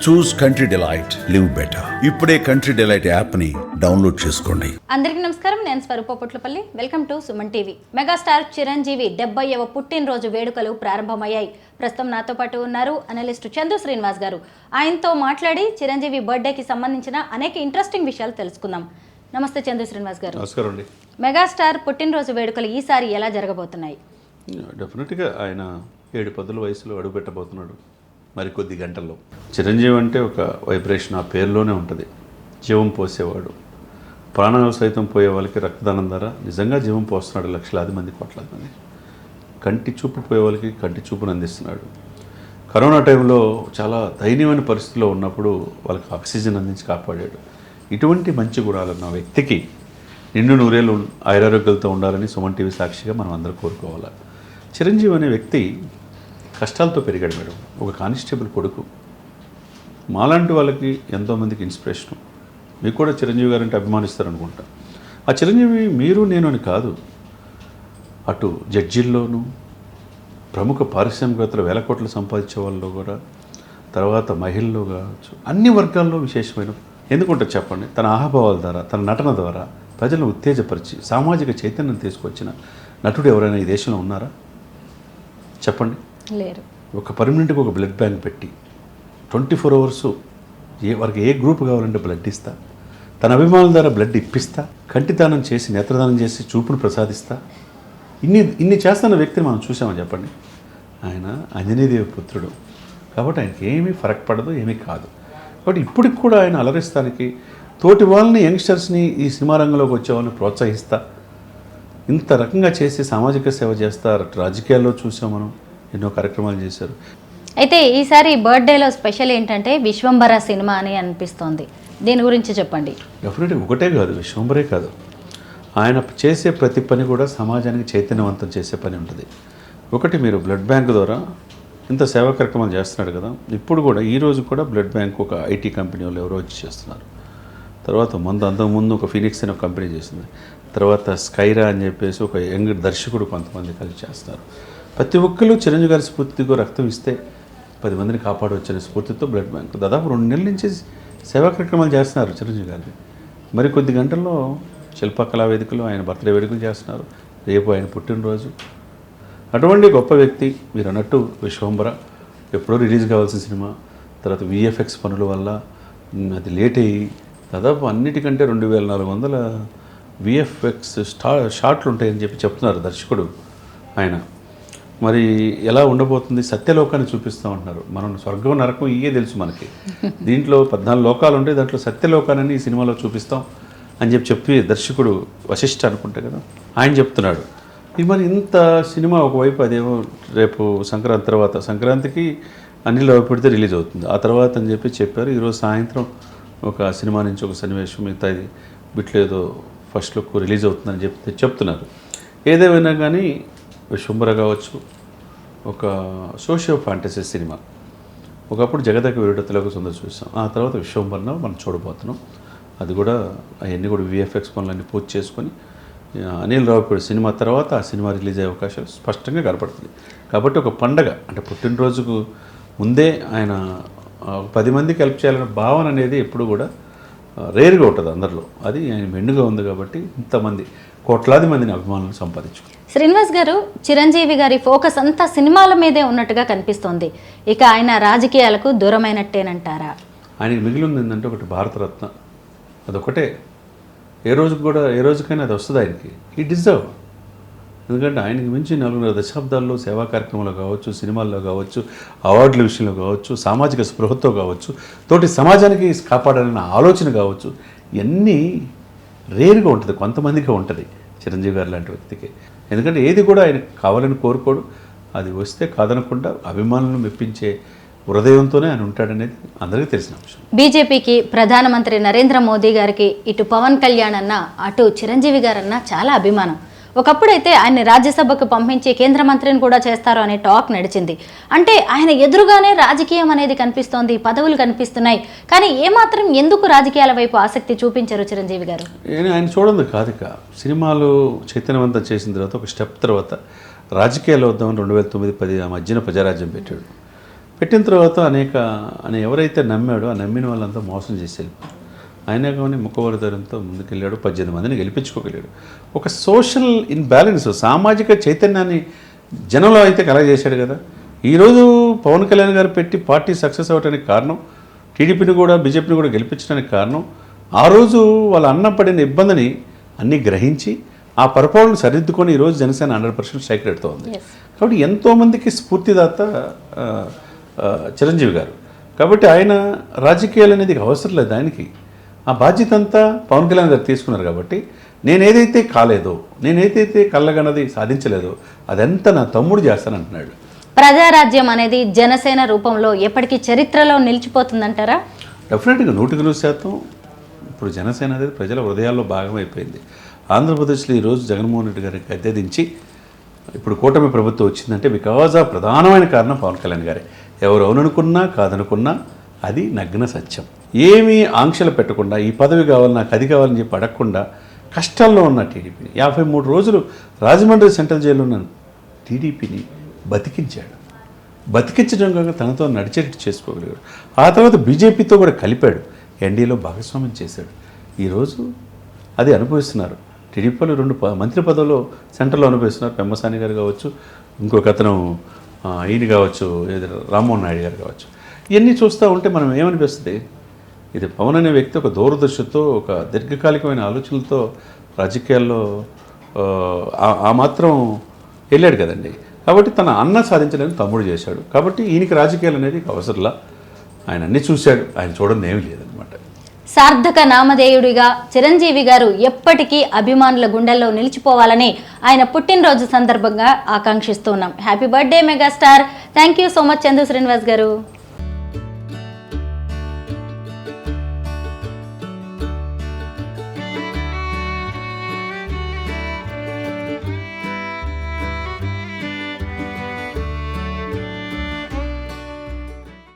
చూస్ Country Delight, live better. ఇప్పుడే Country Delight app ని download చేసుకోండి. అందరికీ నమస్కారం, నేను Swaroopa Putlapalli. Welcome to Suman TV. Megastar Chiranjeevi 70వ పుట్టినరోజు వేడుకలు ప్రారంభమయ్యాయి. ప్రస్తుతం నాతో పాటు ఉన్నారు అనలిస్ట్ చందు శ్రీనివాస్ గారు. ఆయనతో మాట్లాడి చిరంజీవి బర్త్డేకి సంబంధించిన అనేక ఇంట్రెస్టింగ్ విషయాలు తెలుసుకుందాం. నమస్తే చందు శ్రీనివాస్ గారు. నమస్కారం అండి. మెగాస్టార్ పుట్టినరోజు వేడుకలు ఈసారి ఎలా జరగబోతున్నాయి? డెఫినెట్గా ఆయన 7 పదుల వయసులో అడుగుపెట్టబోతున్నాడు మరికొద్ది గంటల్లో. చిరంజీవి అంటే ఒక వైబ్రేషన్ ఆ పేరులోనే ఉంటుంది. జీవం పోసేవాడు. ప్రాణాలు సైతం పోయే వాళ్ళకి రక్తదానం ద్వారా నిజంగా జీవం పోస్తున్నాడు. లక్షలాది మంది, కోట్లాది మంది. కంటి చూపు పోయే వాళ్ళకి కంటి చూపును అందిస్తున్నాడు. కరోనా టైంలో చాలా దయనీయమైన పరిస్థితిలో ఉన్నప్పుడు వాళ్ళకి ఆక్సిజన్ అందించి కాపాడాడు. ఇటువంటి మంచి గుణాలు ఉన్న వ్యక్తికి నిండు నూరేళ్ళు ఆయురారోగ్యాలతో ఉండాలని సుమన్ టీవీ సాక్షిగా మనం అందరూ కోరుకోవాలి. చిరంజీవి అనే వ్యక్తి కష్టాలతో పెరిగాడు మేడం. ఒక కానిస్టేబుల్ కొడుకు. మాలాంటి వాళ్ళకి ఎంతోమందికి ఇన్స్పిరేషను. మీకు కూడా చిరంజీవి గారు అంటే అభిమానిస్తారనుకుంటా. ఆ చిరంజీవి మీరు నేను అని కాదు, అటు జడ్జిల్లోనూ ప్రముఖ పారిశ్రామికవేత్తలు వేల కోట్లు సంపాదించే వాళ్ళు కూడా, తర్వాత మహిళల్లో కావచ్చు, అన్ని వర్గాల్లో విశేషమైన ఎందుకుంటే చెప్పండి. తన ఆహాభావాల ద్వారా, తన నటన ద్వారా ప్రజలను ఉత్తేజపరిచి సామాజిక చైతన్యం తీసుకొచ్చిన నటుడు ఎవరైనా ఈ దేశంలో ఉన్నారా చెప్పండి? లేరు. ఒక పర్మనెంట్గా ఒక బ్లడ్ బ్యాంక్ పెట్టి 24 అవర్స్ వారికి ఏ గ్రూప్ కావాలంటే బ్లడ్ ఇస్తా, తన అభిమానుల ద్వారా బ్లడ్ ఇప్పిస్తా, కంటిదానం చేసి నేత్రదానం చేసి చూపును ప్రసాదిస్తా, ఇన్ని చేస్తున్న వ్యక్తిని మనం చూసామని చెప్పండి. ఆయన అంజనీదేవి పుత్రుడు కాబట్టి ఆయనకి ఏమీ ఫరక్ పడదు, ఏమీ కాదు. కాబట్టి ఇప్పటికి కూడా ఆయన అలరిస్తానికి తోటి వాళ్ళని, యంగ్స్టర్స్ని ఈ సినిమా రంగంలోకి వచ్చే వాళ్ళని ప్రోత్సహిస్తా, ఇంత రకంగా చేసి సామాజిక సేవ చేస్తా. రాజకీయాల్లో చూసాం మనం, ఎన్నో కార్యక్రమాలు చేశారు. అయితే ఈసారి బర్త్డేలో స్పెషల్ ఏంటంటే విశ్వంభర సినిమా అని అనిపిస్తోంది. దీని గురించి చెప్పండి. డెఫినెట్గా ఒకటే కాదు, విశ్వంభరే కాదు, ఆయన చేసే ప్రతి పని కూడా సమాజానికి చైతన్యవంతం చేసే పని ఉంటుంది. ఒకటి, మీరు బ్లడ్ బ్యాంక్ ద్వారా ఇంత సేవా కార్యక్రమాలు చేస్తున్నాడు కదా. ఇప్పుడు కూడా ఈరోజు కూడా బ్లడ్ బ్యాంక్ ఒక ఐటీ కంపెనీ వాళ్ళు ఎవరో వచ్చి చేస్తున్నారు. తర్వాత అంతకుముందు ఒక ఫినిక్స్ అనే ఒక కంపెనీ చేసింది. తర్వాత స్కైరా అని చెప్పేసి ఒక యంగ్ దర్శకుడు కొంతమంది కలిసి చేస్తారు. ప్రతి ఒక్కరు చిరంజీవి గారి స్ఫూర్తితో రక్తం ఇస్తే 10 మందిని కాపాడవచ్చనే స్ఫూర్తితో బ్లడ్ బ్యాంక్ దాదాపు 2 నెలల నుంచి సేవా కార్యక్రమాలు చేస్తున్నారు చిరంజీవి గారిని. మరి కొద్ది గంటల్లో శిల్పకళా వేదికలో ఆయన బర్త్డే వేడుకలు చేస్తున్నారు. రేపు ఆయన పుట్టినరోజు. అటువంటి గొప్ప వ్యక్తి మీరు అన్నట్టు విశ్వంభర ఎప్పుడో రిలీజ్ కావాల్సిన సినిమా, తర్వాత విఎఫ్ఎక్స్ పనుల వల్ల అది లేట్ అయ్యి దాదాపు అన్నిటికంటే 2400 విఎఫ్ఎక్స్ షాట్లు ఉంటాయని చెప్తున్నారు దర్శకుడు ఆయన. మరి ఎలా ఉండబోతుంది? సత్యలోకాన్ని చూపిస్తామంటున్నారు. మనం స్వర్గం నరకం ఇయే తెలుసు మనకి. దీంట్లో 14 లోకాలు ఉంటాయి, దాంట్లో సత్యలోకాన్ని ఈ సినిమాలో చూపిస్తాం అని చెప్పి దర్శకుడు వశిష్ఠ అనుకుంటే కదా ఆయన చెప్తున్నాడు. ఇది మరి ఇంత సినిమా ఒకవైపు అదేమో రేపు సంక్రాంతి తర్వాత, సంక్రాంతికి అన్నిలో పెడితే రిలీజ్ అవుతుంది ఆ తర్వాత అని చెప్పారు. ఈరోజు సాయంత్రం ఒక సినిమా నుంచి ఒక సన్నివేశం మిగతా ఇది బిట్లు ఏదో ఫస్ట్ లుక్ రిలీజ్ అవుతుందని చెప్తున్నారు. ఏదేమైనా కానీ విశ్వంభర కావచ్చు ఒక సోషియో ఫ్యాంటసీ సినిమా. ఒకప్పుడు జగదక వీరుడు తెలుగు సుందర చూసాం, ఆ తర్వాత విశ్వంభరను మనం చూడబోతున్నాం. అది కూడా అవన్నీ కూడా విఎఫ్ఎక్స్ పనులన్నీ పూర్తి చేసుకొని అనిల్ రావిపూడి సినిమా తర్వాత ఆ సినిమా రిలీజ్ అయ్యే అవకాశాలు స్పష్టంగా కనపడుతుంది. కాబట్టి ఒక పండగ అంటే పుట్టినరోజుకు ముందే ఆయన 10 మందికి హెల్ప్ చేయాలనే భావన అనేది ఎప్పుడు కూడా రేర్గా ఉంటుంది అందరిలో. అది ఆయన మెండుగా ఉంది కాబట్టి ఇంతమంది కోట్లాది మందిని అభిమానులను సంపాదించుకుంది. శ్రీనివాస్ గారు, చిరంజీవి గారి ఫోకస్ అంతా సినిమాల మీదే ఉన్నట్టుగా కనిపిస్తోంది. ఇక ఆయన రాజకీయాలకు దూరమైనట్టేనంటారా? ఆయనకి మిగిలింది ఏంటంటే ఒకటి భారతరత్న. అదొకటే. ఏ రోజుకైనా అది వస్తుంది ఆయనకి. ఈ డిజర్వ్. ఎందుకంటే ఆయనకి మించి 4 దశాబ్దాల్లో సేవా కార్యక్రమాల్లో కావచ్చు, సినిమాల్లో కావచ్చు, అవార్డుల విషయంలో కావచ్చు, సామాజిక స్పృహతో కావచ్చు, తోటి సమాజానికి కాపాడాలన్న ఆలోచన కావచ్చు, ఇవన్నీ రేరుగా ఉంటుంది, కొంతమందికి ఉంటుంది చిరంజీవి గారు లాంటి వ్యక్తికి. ఎందుకంటే ఏది కూడా ఆయన కావాలని కోరుకోడు. అది వస్తే కాదనకుండా అభిమానులను మెప్పించే హృదయంతోనే ఆయన ఉంటాడనేది అందరికీ తెలిసిన అంశం. బీజేపీకి ప్రధానమంత్రి నరేంద్ర మోదీ గారికి ఇటు పవన్ కళ్యాణ్ అన్న అటు చిరంజీవి గారన్న చాలా అభిమానం. ఒకప్పుడైతే ఆయన్ని రాజ్యసభకు పంపించి కేంద్ర మంత్రిని కూడా చేస్తారు అనే టాక్ నడిచింది. అంటే ఆయన ఎదురుగానే రాజకీయం అనేది కనిపిస్తోంది, పదవులు కనిపిస్తున్నాయి. కానీ ఏమాత్రం ఎందుకు రాజకీయాల వైపు ఆసక్తి చూపించారు చిరంజీవి గారు? ఆయన చూడండి కాదు, సినిమాలు చైతన్యవంతం చేసిన తర్వాత ఒక స్టెప్ తర్వాత రాజకీయాలు వద్దామని 2009-10 ఆ మధ్యన ప్రజారాజ్యం పెట్టాడు. పెట్టిన తర్వాత ఎవరైతే నమ్మాడో ఆ నమ్మిన వాళ్ళంతా మోసం చేసి వెళ్ళిపోయారు. అయినా కానీ ముఖవర్ధనంతో ముందుకెళ్ళాడు, 18 మందిని గెలిపించుకోగలిగాడు. ఒక సోషల్ ఇన్బ్యాలెన్స్, సామాజిక చైతన్యాన్ని జనంలో అయితే కలగజేశాడు కదా. ఈరోజు పవన్ కళ్యాణ్ గారు పెట్టి పార్టీ సక్సెస్ అవ్వడానికి కారణం, టీడీపీని కూడా బీజేపీని కూడా గెలిపించడానికి కారణం, ఆ రోజు వాళ్ళ అన్న పడిన ఇబ్బందిని అన్నీ గ్రహించి ఆ పొరపాటును సరిదిద్దుకొని ఈరోజు జనసేన 100% స్ట్రైక్ రేట్తో ఉంది. కాబట్టి ఎంతోమందికి స్ఫూర్తిదాత చిరంజీవి గారు. కాబట్టి ఆయన రాజకీయాలు అనేది అవసరం లేదు ఆయనకి. ఆ బాధ్యత అంతా పవన్ కళ్యాణ్ గారు తీసుకున్నారు. కాబట్టి నేనేదైతే కాలేదో, నేనేదైతే కళ్ళగన్నది సాధించలేదో అదంతా నా తమ్ముడు చేస్తానంటున్నాడు. ప్రజారాజ్యం అనేది జనసేన రూపంలో ఎప్పటికీ చరిత్రలో నిలిచిపోతుందంటారా? డెఫినెట్గా 100% ఇప్పుడు జనసేన అనేది ప్రజల హృదయాల్లో భాగమైపోయింది. ఆంధ్రప్రదేశ్లో ఈరోజు జగన్మోహన్ రెడ్డి గారికి గద్దె దించి ఇప్పుడు కూటమి ప్రభుత్వం వచ్చిందంటే బికాజ్ ఆ ప్రధానమైన కారణం పవన్ కళ్యాణ్ గారే. ఎవరు అవుననుకున్నా కాదనుకున్నా అది నగ్న సత్యం. ఏమీ ఆంక్షలు పెట్టకుండా ఈ పదవి కావాలి, నాకు అది కావాలని చెప్పి అడగకుండా కష్టాల్లో ఉన్న టీడీపీని 53 రోజులు రాజమండ్రి సెంట్రల్ జైల్లో ఉన్న టీడీపీని బతికించాడు. బతికించడం కాక తనతో నడిచేటట్టు చేసుకోగలిగాడు. ఆ తర్వాత బీజేపీతో కూడా కలిపాడు, ఎన్డీఏలో భాగస్వామ్యం చేశాడు. ఈరోజు అది అనుభవిస్తున్నారు. టీడీపీలో 2 మంత్రి పదవులు సెంట్రల్లో అనుభవిస్తున్నారు. పెమ్మసాని గారు కావచ్చు, ఇంకొక అతను ఈయన కావచ్చు, రామ్మోహన్ నాయుడు గారు కావచ్చు. ఇవన్నీ చూస్తూ ఉంటే మనం ఏమనిపిస్తుంది, ఇది పవన్ అనే వ్యక్తి ఒక దూరదృష్టితో, ఒక దీర్ఘకాలికమైన ఆలోచనలతో రాజకీయాల్లో ఆ మాత్రం వెళ్ళాడు కదండి. కాబట్టి తన అన్న సాధించలేని తమ్ముడు చేశాడు. కాబట్టి ఈయనకి రాజకీయాలు అనేది అవసరంలా. ఆయన అన్నీ చూశాడు, ఆయన చూడని ఏమీ లేదనమాట. సార్థక నామధేయుడిగా చిరంజీవి గారు ఎప్పటికీ అభిమానుల గుండెల్లో నిలిచిపోవాలని ఆయన పుట్టినరోజు సందర్భంగా ఆకాంక్షిస్తున్నాం. Happy birthday megastar. Thank you so much Chandu Srinivas గారు.